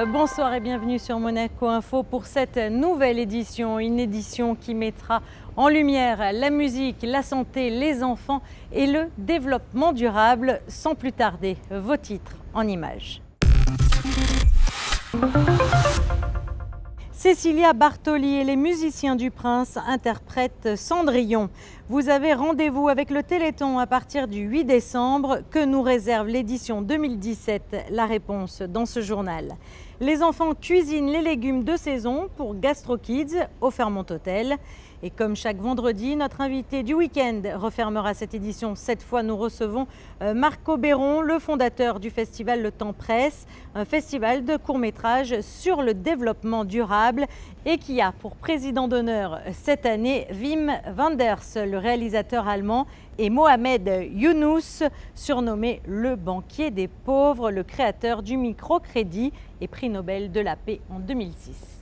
Bonsoir et bienvenue sur Monaco Info pour cette nouvelle édition. Une édition qui mettra en lumière la musique, la santé, les enfants et le développement durable. Sans plus tarder, vos titres en images. Cécilia Bartoli et les musiciens du Prince interprètent Cendrillon. Vous avez rendez-vous avec le Téléthon à partir du 8 décembre. Que nous réserve l'édition 2017? La réponse dans ce journal. Les enfants cuisinent les légumes de saison pour Gastro Kids au Fairmont Hotel. Et comme chaque vendredi, notre invité du week-end refermera cette édition. Cette fois, nous recevons Marco Béron, le fondateur du festival Le Temps Presse, un festival de courts-métrages sur le développement durable et qui a pour président d'honneur cette année Wim Wenders, le réalisateur allemand, et Mohamed Younous, surnommé le banquier des pauvres, le créateur du microcrédit et prix Nobel de la paix en 2006.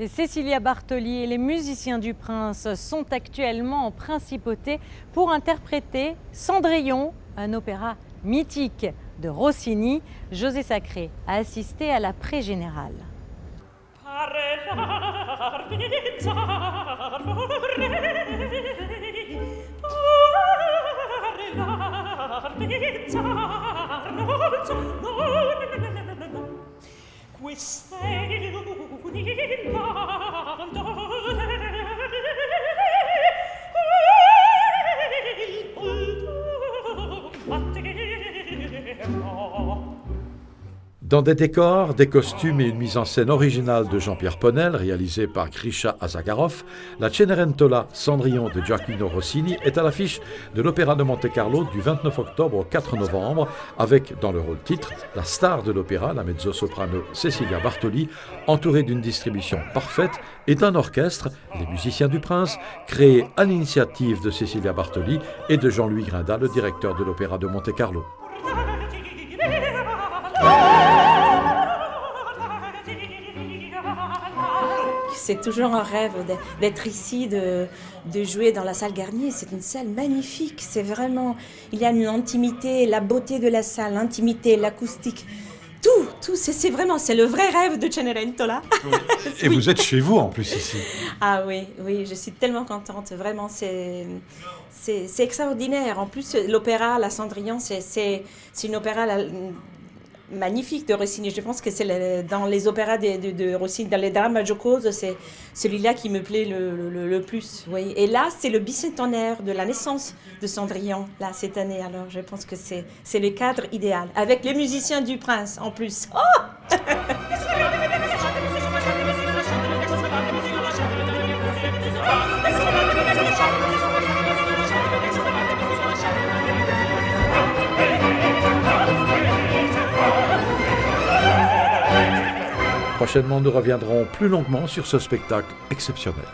Cécilia Bartoli et les musiciens du Prince sont actuellement en principauté pour interpréter Cendrillon, un opéra mythique de Rossini. José Sacré a assisté à la pré-générale. Dans des décors, des costumes et une mise en scène originale de Jean-Pierre Ponel, réalisée par Grisha Azagarov, la Cenerentola Cendrillon de Gioacchino Rossini est à l'affiche de l'Opéra de Monte-Carlo du 29 octobre au 4 novembre, avec, dans le rôle titre, la star de l'opéra, la mezzo-soprano Cécilia Bartoli, entourée d'une distribution parfaite et d'un orchestre, les musiciens du Prince, créé à l'initiative de Cécilia Bartoli et de Jean-Louis Grinda, le directeur de l'Opéra de Monte-Carlo. C'est toujours un rêve d'être ici, de jouer dans la salle Garnier. C'est une salle magnifique. C'est vraiment, il y a une intimité, la beauté de la salle, l'intimité, l'acoustique. Tout, c'est vraiment, c'est le vrai rêve de Cenerentola. Oui. Et oui. Vous êtes chez vous en plus ici. Ah oui, je suis tellement contente. Vraiment, c'est extraordinaire. En plus, l'opéra, la Cendrillon, c'est une opéra magnifique de Rossini. Je pense que c'est dans les opéras de Rossini, dans les drames jocoses, c'est celui-là qui me plaît le plus. Oui. Et là, c'est le bicentenaire de la naissance de Cendrillon, là, cette année. Alors, je pense que c'est le cadre idéal, avec les musiciens du Prince en plus. Oh Prochainement, nous reviendrons plus longuement sur ce spectacle exceptionnel.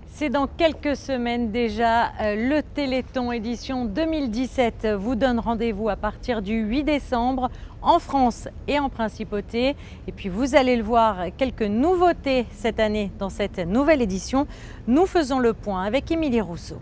C'est dans quelques semaines déjà, le Téléthon édition 2017 vous donne rendez-vous à partir du 8 décembre en France et en Principauté. Et puis vous allez le voir, quelques nouveautés cette année dans cette nouvelle édition. Nous faisons le point avec Émilie Rousseau.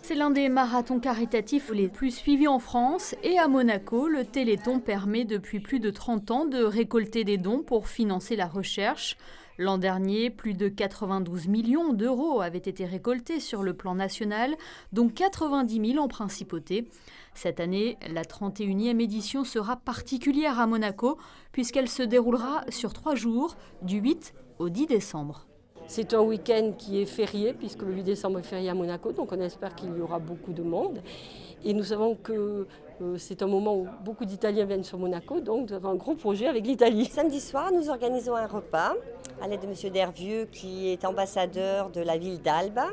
C'est l'un des marathons caritatifs les plus suivis en France et à Monaco, le Téléthon permet depuis plus de 30 ans de récolter des dons pour financer la recherche. L'an dernier, plus de 92 millions d'euros avaient été récoltés sur le plan national, dont 90 000 en Principauté. Cette année, la 31e édition sera particulière à Monaco puisqu'elle se déroulera sur 3 jours, du 8 au 10 décembre. C'est un week-end qui est férié, puisque le 8 décembre est férié à Monaco, donc on espère qu'il y aura beaucoup de monde. Et nous savons que c'est un moment où beaucoup d'Italiens viennent sur Monaco, donc nous avons un gros projet avec l'Italie. Samedi soir, nous organisons un repas à l'aide de M. Dervieux, qui est ambassadeur de la ville d'Alba.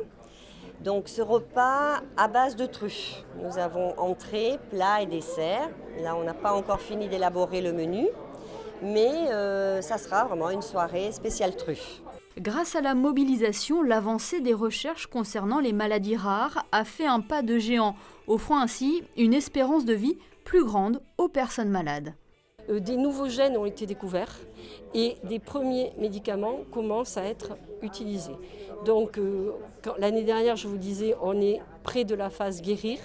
Donc ce repas à base de truffes. Nous avons entrée, plat et dessert. Là, on n'a pas encore fini d'élaborer le menu, mais ça sera vraiment une soirée spéciale truffes. Grâce à la mobilisation, l'avancée des recherches concernant les maladies rares a fait un pas de géant, offrant ainsi une espérance de vie plus grande aux personnes malades. Des nouveaux gènes ont été découverts et des premiers médicaments commencent à être utilisés. Donc l'année dernière, je vous disais, on est près de la phase guérir.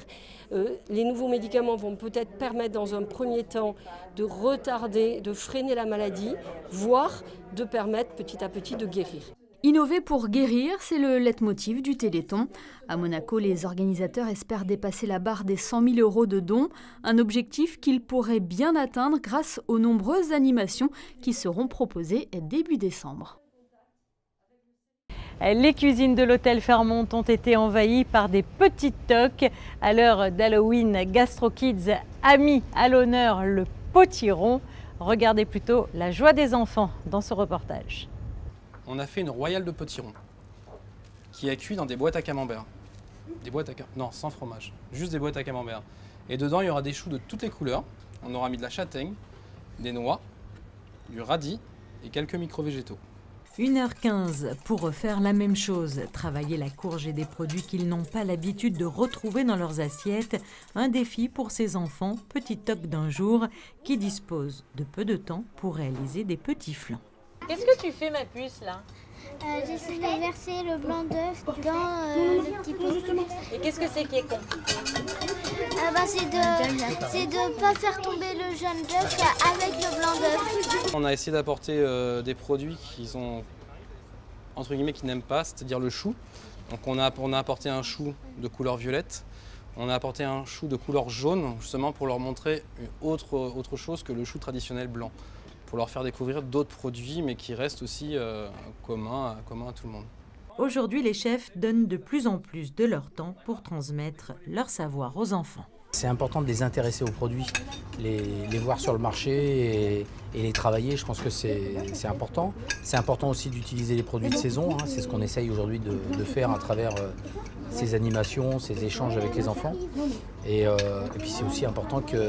Les nouveaux médicaments vont peut-être permettre dans un premier temps de retarder, de freiner la maladie, voire de permettre petit à petit de guérir. Innover pour guérir, c'est le leitmotiv du Téléthon. À Monaco, les organisateurs espèrent dépasser la barre des 100 000 € de dons, un objectif qu'ils pourraient bien atteindre grâce aux nombreuses animations qui seront proposées début décembre. Les cuisines de l'hôtel Fairmont ont été envahies par des petites toques. À l'heure d'Halloween, Gastro Kids a mis à l'honneur le potiron. Regardez plutôt la joie des enfants dans ce reportage. On a fait une royale de potiron qui est cuit dans des boîtes à camembert. Non, sans fromage, juste des boîtes à camembert. Et dedans, il y aura des choux de toutes les couleurs. On aura mis de la châtaigne, des noix, du radis et quelques micro-végétaux. 1h15 pour refaire la même chose, travailler la courge et des produits qu'ils n'ont pas l'habitude de retrouver dans leurs assiettes. Un défi pour ces enfants, petits tocs d'un jour, qui disposent de peu de temps pour réaliser des petits flans. Qu'est-ce que tu fais, ma puce, là? J'essaie de verser le blanc d'œuf dans le petit pot. Et qu'est-ce que c'est qui est con? C'est de ne pas faire tomber le jaune d'œuf avec le blanc d'œuf. On a essayé d'apporter des produits qu'ils ont, entre guillemets, qu'ils n'aiment pas, c'est-à-dire le chou. Donc on a apporté un chou de couleur violette. On a apporté un chou de couleur jaune, justement pour leur montrer autre chose que le chou traditionnel blanc, pour leur faire découvrir d'autres produits, mais qui restent aussi communs à tout le monde. Aujourd'hui, les chefs donnent de plus en plus de leur temps pour transmettre leur savoir aux enfants. C'est important de les intéresser aux produits, les voir sur le marché et les travailler. Je pense que c'est important. C'est important aussi d'utiliser les produits de saison. C'est ce qu'on essaye aujourd'hui de faire à travers ces animations, ces échanges avec les enfants. Et puis c'est aussi important qu'ils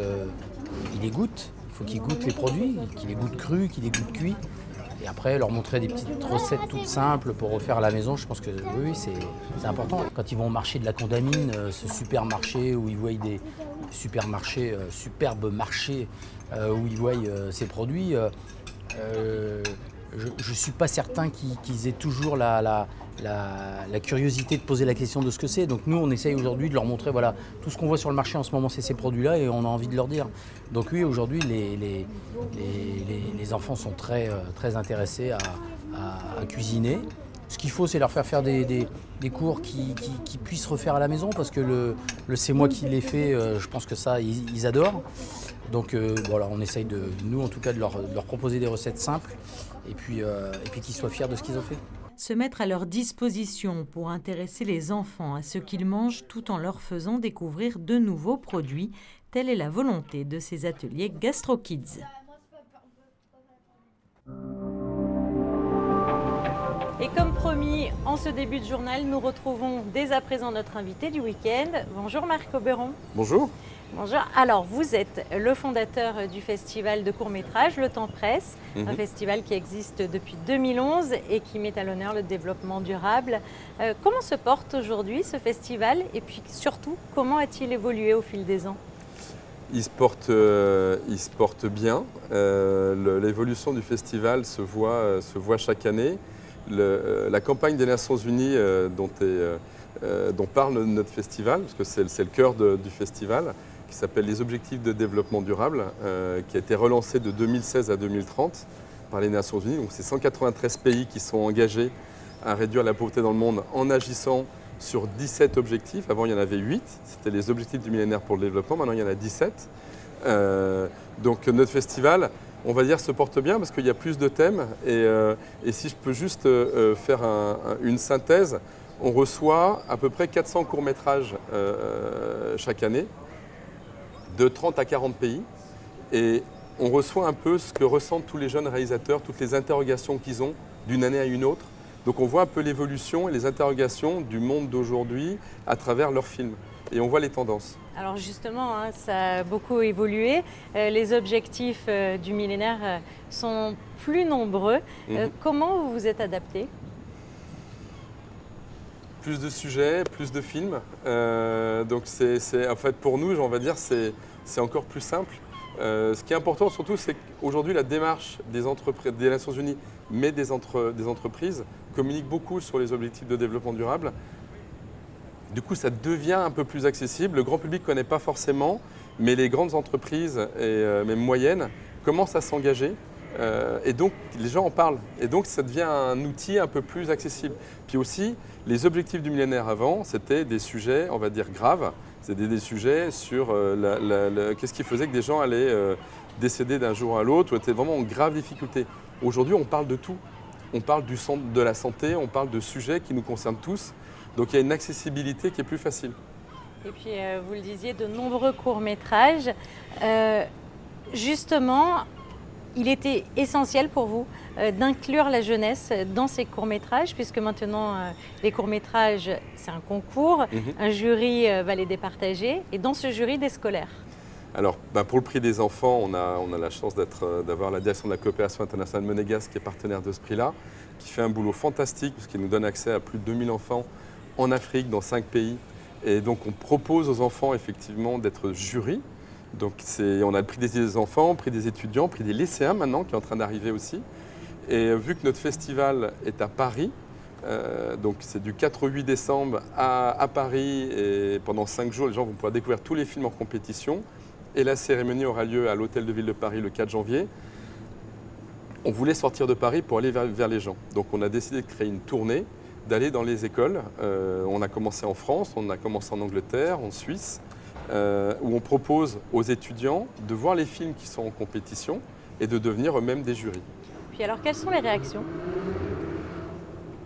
les goûtent. Il faut qu'ils goûtent les produits, qu'ils les goûtent crus, qu'ils les goûtent cuits. Et après, leur montrer des petites recettes toutes simples pour refaire à la maison, je pense que oui, c'est important. Quand ils vont au marché de la Condamine, ce supermarché où ils voient des supermarchés, superbes marchés où ils voient ces produits, je ne suis pas certain qu'ils aient toujours la curiosité de poser la question de ce que c'est. Donc nous, on essaye aujourd'hui de leur montrer, voilà, tout ce qu'on voit sur le marché en ce moment, c'est ces produits-là et on a envie de leur dire. Donc oui, aujourd'hui, les enfants sont très intéressés à cuisiner. Ce qu'il faut, c'est leur faire des cours qui puissent refaire à la maison, parce que le c'est moi qui l'ai fait, je pense que ça, ils adorent. Donc voilà, on essaye nous en tout cas de leur proposer des recettes simples et puis qu'ils soient fiers de ce qu'ils ont fait. Se mettre à leur disposition pour intéresser les enfants à ce qu'ils mangent tout en leur faisant découvrir de nouveaux produits. Telle est la volonté de ces ateliers Gastro Kids. Et comme promis, en ce début de journal, nous retrouvons dès à présent notre invité du week-end. Bonjour Marc Oberon. Bonjour. Bonjour. Alors, vous êtes le fondateur du festival de court-métrage Le Temps Presse, un festival qui existe depuis 2011 et qui met à l'honneur le développement durable. Comment se porte aujourd'hui ce festival et puis surtout, comment a-t-il évolué au fil des ans ? Il se porte bien. L'évolution du festival se voit chaque année. La campagne des Nations Unies dont parle notre festival, parce que c'est le cœur du festival, qui s'appelle les Objectifs de développement durable, qui a été relancé de 2016 à 2030 par les Nations Unies. Donc c'est 193 pays qui sont engagés à réduire la pauvreté dans le monde en agissant sur 17 objectifs. Avant, il y en avait 8. C'était les objectifs du millénaire pour le développement. Maintenant, il y en a 17. Donc notre festival, on va dire, se porte bien parce qu'il y a plus de thèmes. Et si je peux juste faire une synthèse, on reçoit à peu près 400 courts-métrages chaque année, de 30 à 40 pays. Et on reçoit un peu ce que ressentent tous les jeunes réalisateurs, toutes les interrogations qu'ils ont d'une année à une autre. Donc on voit un peu l'évolution et les interrogations du monde d'aujourd'hui à travers leurs films. Et on voit les tendances. Alors justement, ça a beaucoup évolué. Les objectifs du millénaire sont plus nombreux. Comment vous vous êtes adapté ? Plus de sujets, plus de films. Donc en fait pour nous, on va dire, c'est encore plus simple. Ce qui est important surtout, c'est qu'aujourd'hui, la démarche des Nations Unies, mais des entreprises, communique beaucoup sur les objectifs de développement durable. Du coup, ça devient un peu plus accessible. Le grand public ne connaît pas forcément, mais les grandes entreprises, et même moyennes, commencent à s'engager. Et donc, les gens en parlent. Et donc, ça devient un outil un peu plus accessible. Puis aussi, les objectifs du millénaire avant, c'était des sujets, on va dire, graves. C'était des sujets sur qu'est-ce qui faisait que des gens allaient décéder d'un jour à l'autre ou étaient vraiment en grave difficulté. Aujourd'hui, on parle de tout. On parle de la santé, on parle de sujets qui nous concernent tous. Donc, il y a une accessibilité qui est plus facile. Et puis, vous le disiez, de nombreux courts-métrages. Justement, il était essentiel pour vous d'inclure la jeunesse dans ces courts-métrages, puisque maintenant, les courts-métrages, c'est un concours, un jury va les départager, et dans ce jury, des scolaires. Alors, pour le prix des enfants, on a la chance d'avoir la direction de la coopération internationale monégasque qui est partenaire de ce prix-là, qui fait un boulot fantastique, puisqu'il nous donne accès à plus de 2000 enfants en Afrique, dans 5 pays. Et donc, on propose aux enfants, effectivement, d'être jury. Donc on a le prix des enfants, prix des étudiants, prix des lycéens maintenant qui est en train d'arriver aussi. Et vu que notre festival est à Paris, donc c'est du 4 au 8 décembre à Paris et pendant 5 jours les gens vont pouvoir découvrir tous les films en compétition et la cérémonie aura lieu à l'Hôtel de Ville de Paris le 4 janvier. On voulait sortir de Paris pour aller vers les gens. Donc on a décidé de créer une tournée, d'aller dans les écoles. On a commencé en France, on a commencé en Angleterre, en Suisse. Où on propose aux étudiants de voir les films qui sont en compétition et de devenir eux-mêmes des jurys. Puis alors, quelles sont les réactions ?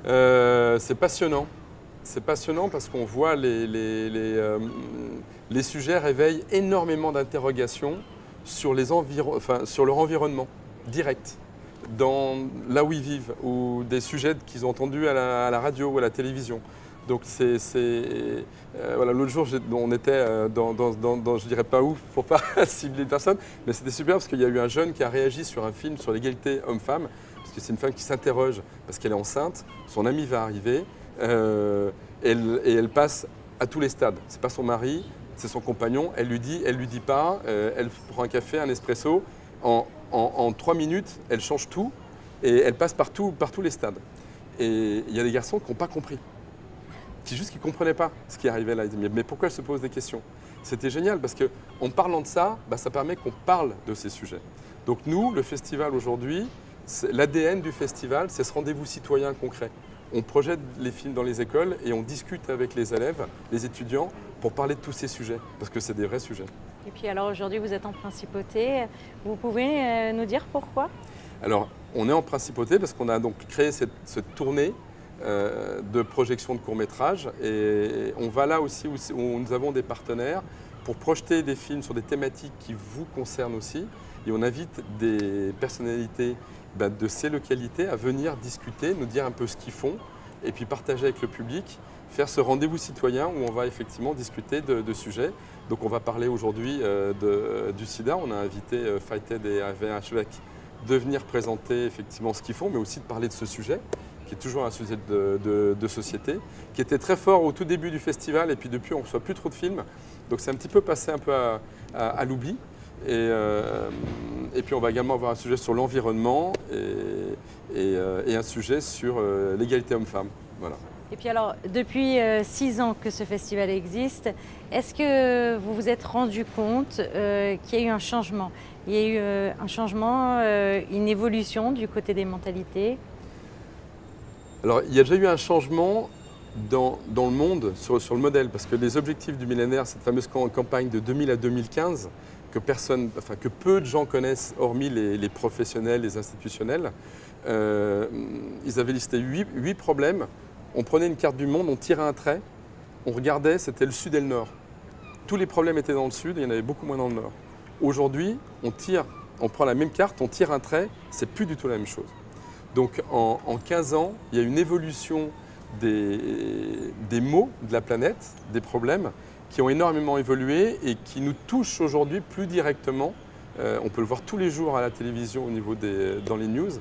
C'est passionnant. C'est passionnant parce qu'on voit les sujets réveillent énormément d'interrogations sur leur environnement direct, là où ils vivent, ou des sujets qu'ils ont entendus à la radio ou à la télévision. Donc voilà, l'autre jour, on était je dirais pas où, pour pas cibler personne, mais c'était super parce qu'il y a eu un jeune qui a réagi sur un film sur l'égalité homme-femme, parce que c'est une femme qui s'interroge parce qu'elle est enceinte, son ami va arriver, et elle passe à tous les stades. C'est pas son mari, c'est son compagnon, elle lui dit pas, elle prend un café, un espresso, en 3 minutes, elle change tout, et elle passe par tous les stades. Et il y a des garçons qui n'ont pas compris. Qui ne comprenaient pas ce qui arrivait là. Ils disaient, mais pourquoi elle se pose des questions? C'était génial parce qu'en parlant de ça, ça permet qu'on parle de ces sujets. Donc nous, le festival aujourd'hui, l'ADN du festival, c'est ce rendez-vous citoyen concret. On projette les films dans les écoles et on discute avec les élèves, les étudiants, pour parler de tous ces sujets, parce que c'est des vrais sujets. Et puis alors aujourd'hui, vous êtes en principauté. Vous pouvez nous dire pourquoi? Alors, on est en principauté parce qu'on a donc créé cette tournée de projection de courts-métrages et on va là aussi où nous avons des partenaires pour projeter des films sur des thématiques qui vous concernent aussi et on invite des personnalités de ces localités à venir discuter, nous dire un peu ce qu'ils font et puis partager avec le public, faire ce rendez-vous citoyen où on va effectivement discuter de sujets. Donc on va parler aujourd'hui du sida, on a invité Fighted et AVH de venir présenter effectivement ce qu'ils font mais aussi de parler de ce sujet qui est toujours un sujet de société, qui était très fort au tout début du festival et puis depuis on ne reçoit plus trop de films. Donc c'est un petit peu passé un peu à l'oubli. Et puis on va également avoir un sujet sur l'environnement et un sujet sur l'égalité homme-femme. Voilà. Et puis alors, depuis 6 ans que ce festival existe, est-ce que vous vous êtes rendu compte qu'il y a eu un changement? Il y a eu un changement, une évolution du côté des mentalités? Alors, il y a déjà eu un changement dans le monde sur le modèle, parce que les objectifs du millénaire, cette fameuse campagne de 2000 à 2015, que peu de gens connaissent, hormis les professionnels, les institutionnels, ils avaient listé 8 problèmes. On prenait une carte du monde, on tirait un trait, on regardait, c'était le sud et le nord. Tous les problèmes étaient dans le sud et il y en avait beaucoup moins dans le nord. Aujourd'hui, on prend la même carte, on tire un trait, c'est plus du tout la même chose. Donc en 15 ans, il y a une évolution des maux de la planète, des problèmes qui ont énormément évolué et qui nous touchent aujourd'hui plus directement. On peut le voir tous les jours à la télévision dans les news.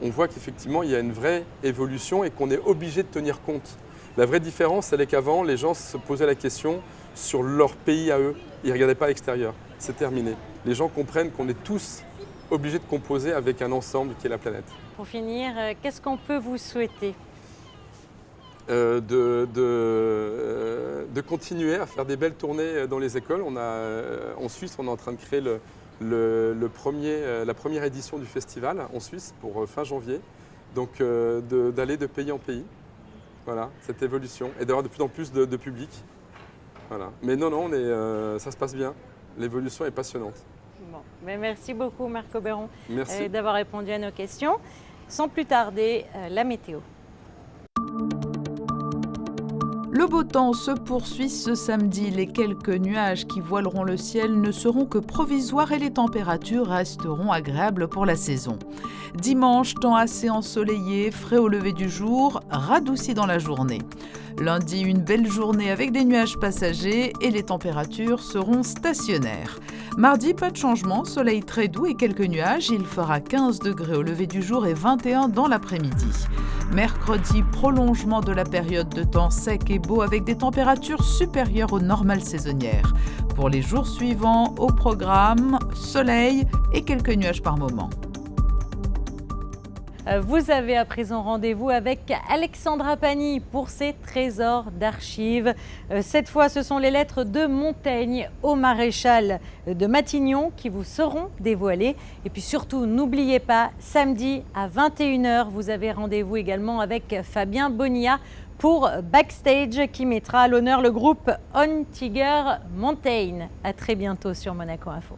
On voit qu'effectivement, il y a une vraie évolution et qu'on est obligé de tenir compte. La vraie différence, elle est qu'avant, les gens se posaient la question sur leur pays à eux. Ils ne regardaient pas à l'extérieur. C'est terminé. les gens comprennent qu'on est tous obligés de composer avec un ensemble qui est la planète. Pour finir, qu'est-ce qu'on peut vous souhaiter ? De continuer à faire des belles tournées dans les écoles. En Suisse, on est en train de créer la première édition du festival en Suisse pour fin janvier. Donc d'aller de pays en pays. Voilà, cette évolution. Et d'avoir de plus en plus de public. Voilà. Mais non, ça se passe bien. L'évolution est passionnante. Bon, mais merci beaucoup Marc Oberon d'avoir répondu à nos questions. Sans plus tarder, la météo. Le beau temps se poursuit ce samedi. Les quelques nuages qui voileront le ciel ne seront que provisoires et les températures resteront agréables pour la saison. Dimanche, temps assez ensoleillé, frais au lever du jour, radouci dans la journée. Lundi, une belle journée avec des nuages passagers et les températures seront stationnaires. Mardi, pas de changement, soleil très doux et quelques nuages. Il fera 15 degrés au lever du jour et 21 dans l'après-midi. Mercredi, prolongement de la période de temps sec et beau avec des températures supérieures aux normales saisonnières. Pour les jours suivants, au programme, soleil et quelques nuages par moment. Vous avez à présent rendez-vous avec Alexandra Pani pour ses trésors d'archives. Cette fois, ce sont les lettres de Montaigne au maréchal de Matignon qui vous seront dévoilées. Et puis surtout, n'oubliez pas, samedi à 21h, vous avez rendez-vous également avec Fabien Bonilla pour Backstage qui mettra à l'honneur le groupe On Tiger Mountain. À très bientôt sur Monaco Info.